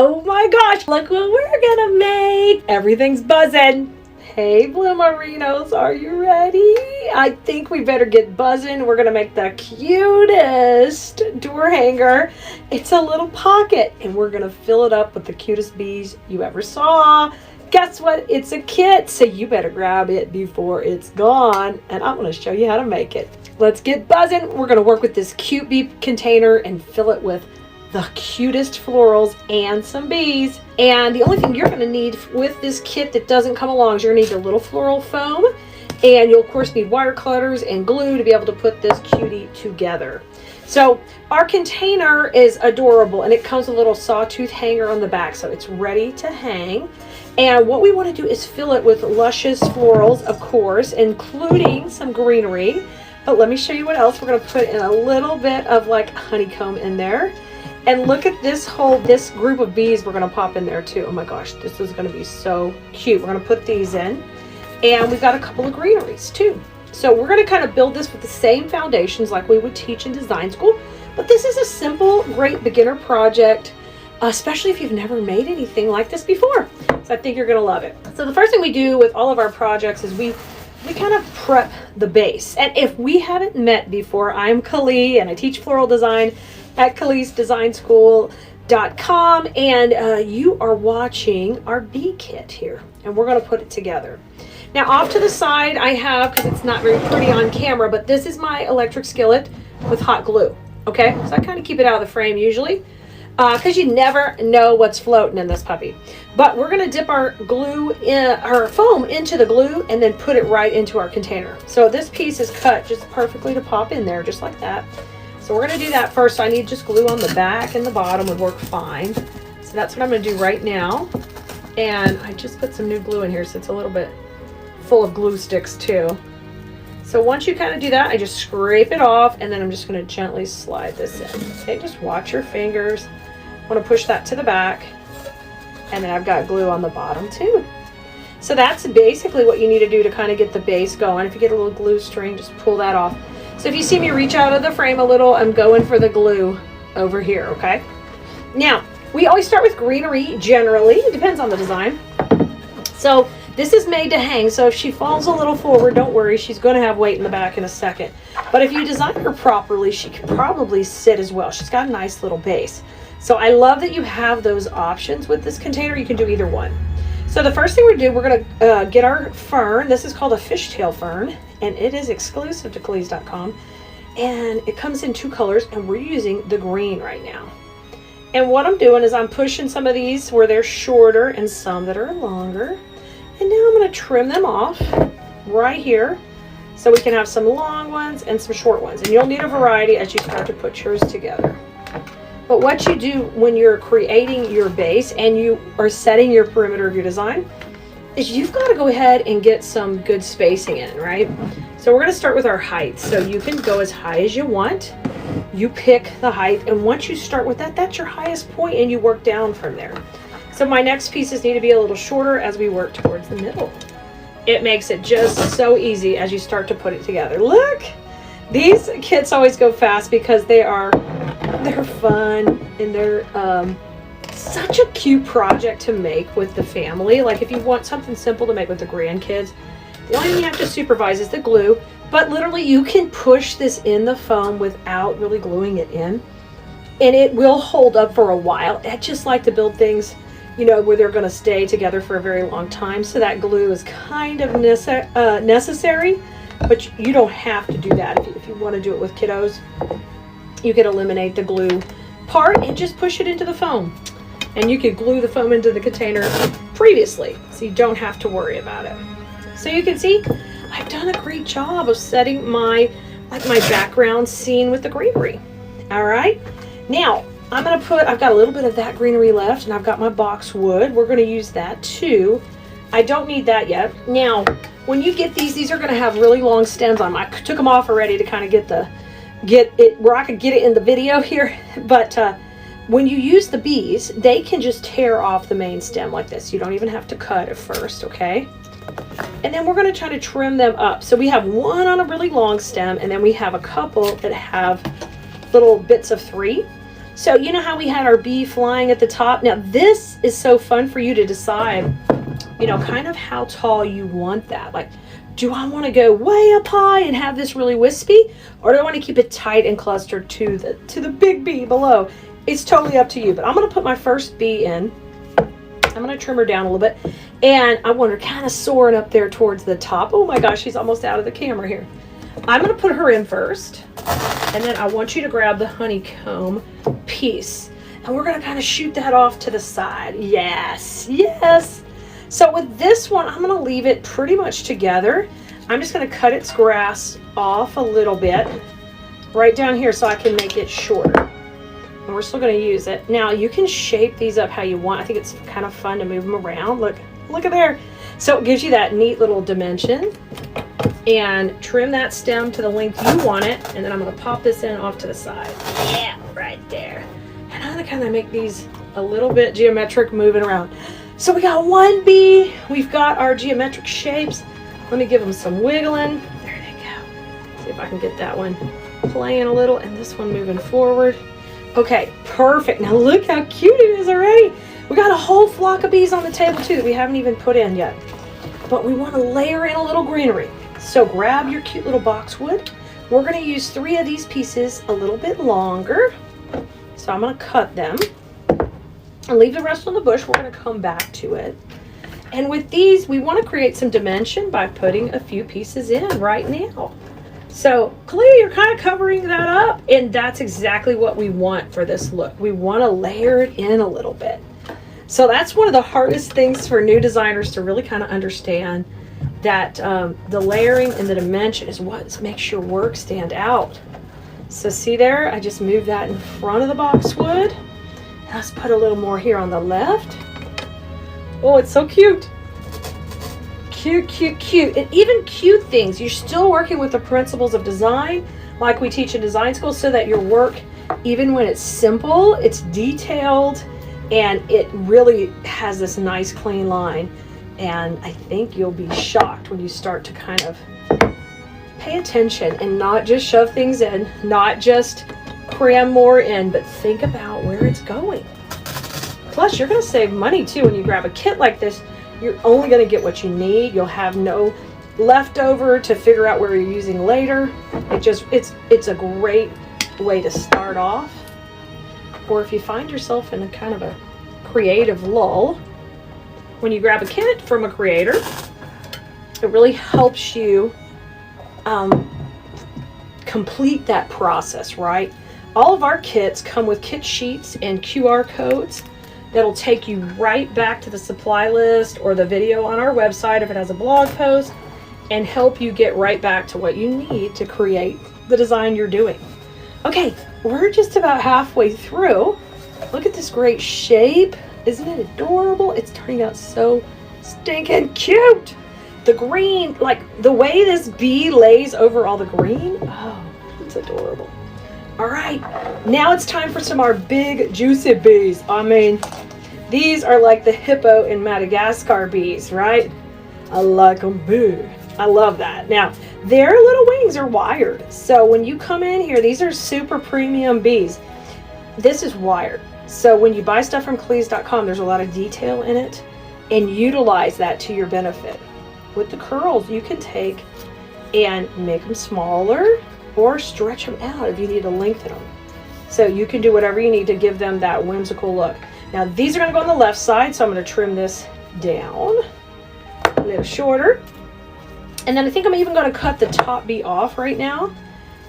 Oh my gosh, look what we're gonna make. Everything's buzzing. Hey, Bloomerinos, are you ready? I think we better get buzzing. We're gonna make the cutest door hanger. It's a little pocket, and we're gonna fill it up with the cutest bees you ever saw. Guess what? It's a kit, so you better grab it before it's gone, and I'm gonna show you how to make it. Let's get buzzing. We're gonna work with this cute bee container and fill it with the cutest florals and some bees. And the only thing you're going to need with this kit that doesn't come along is you're going to need a little floral foam, and you'll of course need wire cutters and glue to be able to put this cutie together. So our container is adorable, and it comes with a little sawtooth hanger on the back, so it's ready to hang. And what we want to do is fill it with luscious florals, of course, including some greenery. But let me show you what else. We're going to put in a little bit of like honeycomb in there. And look at this group of bees we're going to pop in there too. Oh my gosh, this is going to be so cute. We're going to put these in. And we've got a couple of greeneries too. So we're going to kind of build this with the same foundations like we would teach in design school. But this is a simple, great beginner project, especially if you've never made anything like this before. So I think you're going to love it. So the first thing we do with all of our projects is we kind of prep the base. And if we haven't met before, I'm Kali, and I teach floral design at KalisDesignSchool.com, and you are watching our bee kit here, and we're going to put it together. Now off to the side I have, because it's not very pretty on camera, but this is my electric skillet with hot glue. Okay, so I kind of keep it out of the frame usually, because you never know what's floating in this puppy. But we're going to dip our foam into the glue and then put it right into our container. So this piece is cut just perfectly to pop in there, just like that. So we're going to do that first. So I need just glue on the back, and the bottom would work fine. So that's what I'm going to do right now. And I just put some new glue in here, so it's a little bit full of glue sticks too. So once you kind of do that, I just scrape it off, and then I'm just going to gently slide this in. Okay, just watch your fingers. I want to push that to the back, and then I've got glue on the bottom too. So that's basically what you need to do to kind of get the base going. If you get a little glue string, just pull that off. So if you see me reach out of the frame a little, I'm going for the glue over here, okay? Now, we always start with greenery generally. It depends on the design. So this is made to hang, so if she falls a little forward, don't worry, she's going to have weight in the back in a second. But if you design her properly, she could probably sit as well. She's got a nice little base. So I love that you have those options with this container. You can do either one. So the first thing we're going to do, get our fern. This is called a fishtail fern, and it is exclusive to Kalis.com. And it comes in two colors, and we're using the green right now. And what I'm doing is I'm pushing some of these where they're shorter and some that are longer. And now I'm going to trim them off right here so we can have some long ones and some short ones. And you'll need a variety as you start to put yours together. But what you do when you're creating your base and you are setting your perimeter of your design is you've got to go ahead and get some good spacing in, right? So we're going to start with our height. So you can go as high as you want. You pick the height, and once you start with that, that's your highest point, and you work down from there. So my next pieces need to be a little shorter as we work towards the middle. It makes it just so easy as you start to put it together. Look! These kits always go fast because they're fun, and they're such a cute project to make with the family. Like if you want something simple to make with the grandkids, the only thing you have to supervise is the glue, but literally you can push this in the foam without really gluing it in, and it will hold up for a while. I just like to build things, you know, where they're going to stay together for a very long time, so that glue is kind of necessary. But you don't have to do that. If you want to do it with kiddos, you can eliminate the glue part and just push it into the foam. And you could glue the foam into the container previously, so you don't have to worry about it. So you can see, I've done a great job of setting my background scene with the greenery. All right. Now, I've got a little bit of that greenery left, and I've got my boxwood. We're going to use that too. I don't need that yet. Now, when you get these are going to have really long stems on them. I took them off already to kind of get it where I could get it in the video here. But when you use the bees, they can just tear off the main stem like this. You don't even have to cut at first, okay? And then we're going to try to trim them up. So we have one on a really long stem, and then we have a couple that have little bits of 3. So you know how we had our bee flying at the top? Now this is so fun for you to decide, you know, kind of how tall you want that. Like, do I want to go way up high and have this really wispy? Or do I want to keep it tight and clustered to the big bee below? It's totally up to you. But I'm going to put my first bee in. I'm going to trim her down a little bit. And I want her kind of soaring up there towards the top. Oh my gosh, she's almost out of the camera here. I'm going to put her in first. And then I want you to grab the honeycomb piece. And we're going to kind of shoot that off to the side. Yes, yes. So with this one, I'm going to leave it pretty much together. I'm just going to cut its grass off a little bit right down here so I can make it shorter. And we're still going to use it. Now you can shape these up how you want. I think it's kind of fun to move them around. Look at there. So it gives you that neat little dimension. And trim that stem to the length you want it. And then I'm going to pop this in off to the side. Yeah, right there. And I'm going to kind of make these a little bit geometric, moving around. So we got one bee. We've got our geometric shapes. Let me give them some wiggling. There they go. See if I can get that one playing a little and this one moving forward. Okay, perfect. Now look how cute it is already. We got a whole flock of bees on the table too that we haven't even put in yet. But we want to layer in a little greenery. So grab your cute little boxwood. We're going to use 3 of these pieces a little bit longer. So I'm going to cut them and leave the rest on the bush. We're going to come back to it. And with these, we want to create some dimension by putting a few pieces in right now. So clearly you're kind of covering that up, and that's exactly what we want for this look. We want to layer it in a little bit. So that's one of the hardest things for new designers to really kind of understand, that the layering and the dimension is what makes your work stand out. So see there, I just moved that in front of the boxwood. Let's put a little more here on the left. Oh, it's so cute. Cute, cute, cute. And even cute things, you're still working with the principles of design like we teach in design school, so that your work, even when it's simple, it's detailed and it really has this nice clean line. And I think you'll be shocked when you start to kind of pay attention and not just shove things in, not just cram more in, but think about where it's going. Plus, you're going to save money too when you grab a kit like this. You're only going to get what you need. You'll have no leftover to figure out where you're using later. It's a great way to start off. Or if you find yourself in a kind of a creative lull, when you grab a kit from a creator, it really helps you complete that process, right? All of our kits come with kit sheets and QR codes that'll take you right back to the supply list or the video on our website if it has a blog post, and help you get right back to what you need to create the design you're doing. Okay, we're just about halfway through. Look at this great shape. Isn't it adorable? It's turning out so stinking cute. The green, like the way this bee lays over all the green, oh, it's adorable. All right, now it's time for some of our big juicy bees. I mean, these are like the hippo in Madagascar bees, right? I like them big. I love that. Now, their little wings are wired. So when you come in here, these are super premium bees. This is wired. So when you buy stuff from Cleese.com, there's a lot of detail in it, and utilize that to your benefit. With the curls, you can take and make them smaller or stretch them out if you need to lengthen them. So you can do whatever you need to give them that whimsical look. Now these are going to go on the left side, so I'm going to trim this down a little shorter. And then I think I'm even going to cut the top bee off right now,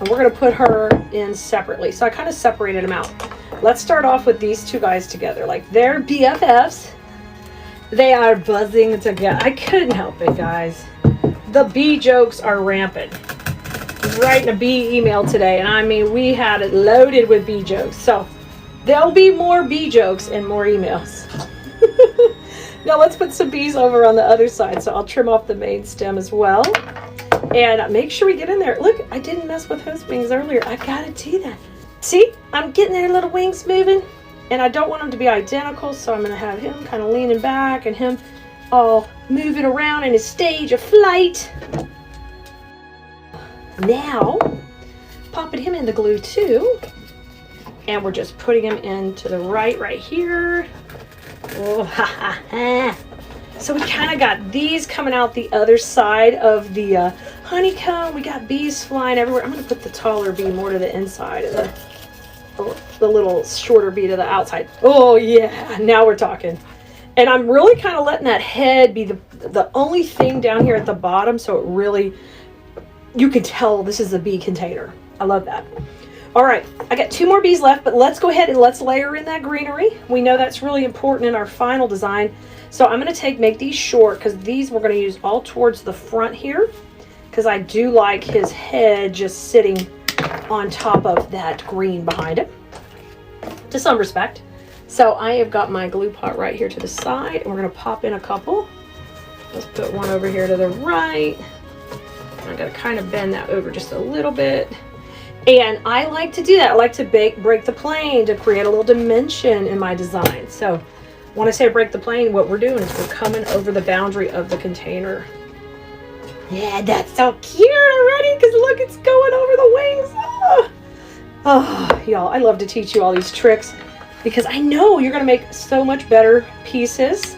and we're going to put her in separately. So I kind of separated them out. Let's start off with these two guys together. Like, they're BFFs. They are buzzing together. I couldn't help it, guys. The bee jokes are rampant. I was writing a bee email today, and I mean, we had it loaded with bee jokes. So there'll be more bee jokes and more emails. Now let's put some bees over on the other side. So I'll trim off the main stem as well. And make sure we get in there. Look, I didn't mess with his wings earlier. I gotta do that. See, I'm getting their little wings moving. And I don't want them to be identical, so I'm going to have him kind of leaning back and him all moving around in his stage of flight. Now, popping him in the glue too. And we're just putting them into the right here. Oh, ha, ha, ha. So we kind of got these coming out the other side of the honeycomb. We got bees flying everywhere. I'm going to put the taller bee more to the inside and the little shorter bee to the outside. Oh yeah, now we're talking. And I'm really kind of letting that head be the only thing down here at the bottom, so it really, you can tell this is a bee container. I love that. All right, I got 2 more bees left, but let's go ahead and let's layer in that greenery. We know that's really important in our final design. So I'm going to make these short, because these we're going to use all towards the front here, because I do like his head just sitting on top of that green behind him, to some respect. So I have got my glue pot right here to the side, and we're going to pop in a couple. Let's put one over here to the right. I'm going to kind of bend that over just a little bit. And I like to do that. I like to break the plane to create a little dimension in my design. So when I say break the plane, what we're doing is we're coming over the boundary of the container. Yeah, that's so cute already, because look, it's going over the wings. Oh, y'all, I love to teach you all these tricks, because I know you're going to make so much better pieces,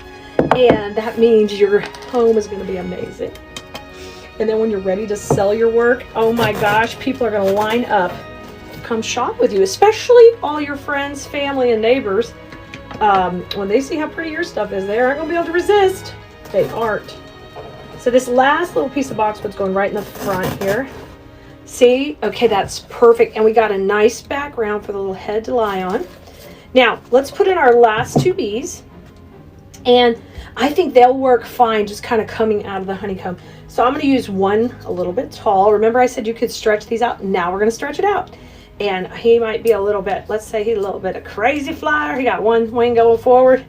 and that means your home is going to be amazing. And then when you're ready to sell your work, oh my gosh, people are going to line up to come shop with you, especially all your friends, family, and neighbors. When they see how pretty your stuff is, they aren't going to be able to resist. They aren't. So this last little piece of boxwood's going right in the front here. See? Okay, that's perfect. And we got a nice background for the little head to lie on. Now, let's put in our last 2 bees. And I think they'll work fine just kind of coming out of the honeycomb. So I'm going to use one a little bit tall. Remember I said you could stretch these out? Now we're going to stretch it out. And he might be a little bit, let's say he's a little bit of crazy flyer. He got one wing going forward.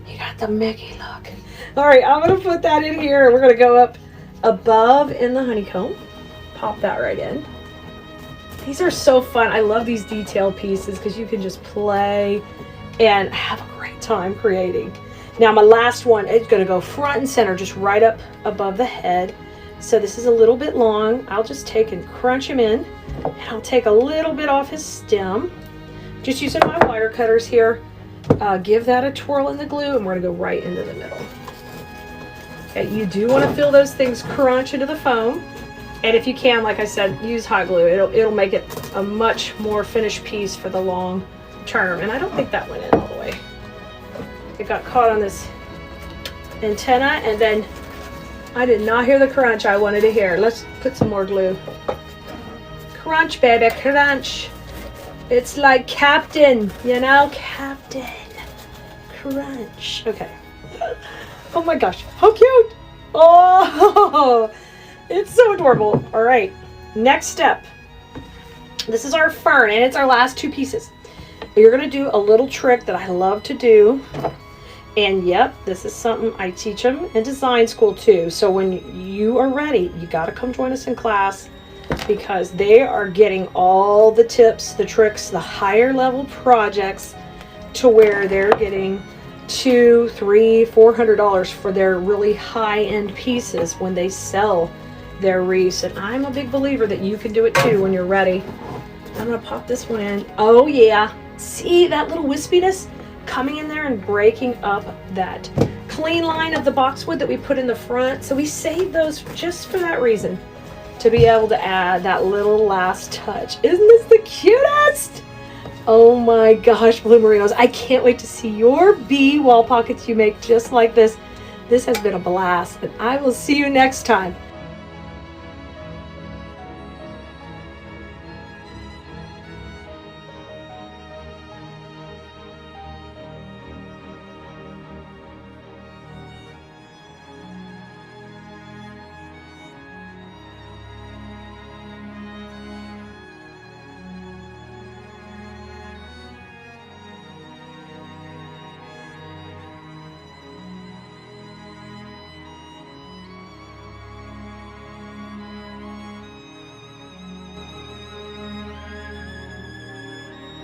He got the Mickey look. All right, I'm going to put that in here. We're going to go up above in the honeycomb. Pop that right in. These are so fun. I love these detail pieces because you can just play and have a great time creating. Now my last one is going to go front and center, just right up above the head. So this is a little bit long. I'll just take and crunch him in. And I'll take a little bit off his stem. Just using my wire cutters here. Give that a twirl in the glue, and we're going to go right into the middle. Okay, you do want to feel those things crunch into the foam. And if you can, like I said, use hot glue. It'll make it a much more finished piece for the long term. And I don't think that went in all the way. It got caught on this antenna, and then I did not hear the crunch I wanted to hear. Let's put some more glue. Crunch, baby, crunch. It's like Captain, you know, Captain Crunch. Okay. Oh my gosh, how cute. Oh, it's so adorable. All right, next step. This is our fern, and it's our last 2 pieces. You're going to do a little trick that I love to do. And yep, this is something I teach them in design school too. So when you are ready, you got to come join us in class, because they are getting all the tips, the tricks, the higher level projects, to where they're getting $200, $300, $400 for their really high-end pieces when they sell their wreaths. And I'm a big believer that you can do it too when you're ready. I'm gonna pop this one in. Oh yeah, see that little wispiness coming in there and breaking up that clean line of the boxwood that we put in the front. So we saved those just for that reason, to be able to add that little last touch. Isn't this the cutest? Oh my gosh, Blue Merinos, I can't wait to see your bee wall pockets you make just like this. This has been a blast, and I will see you next time.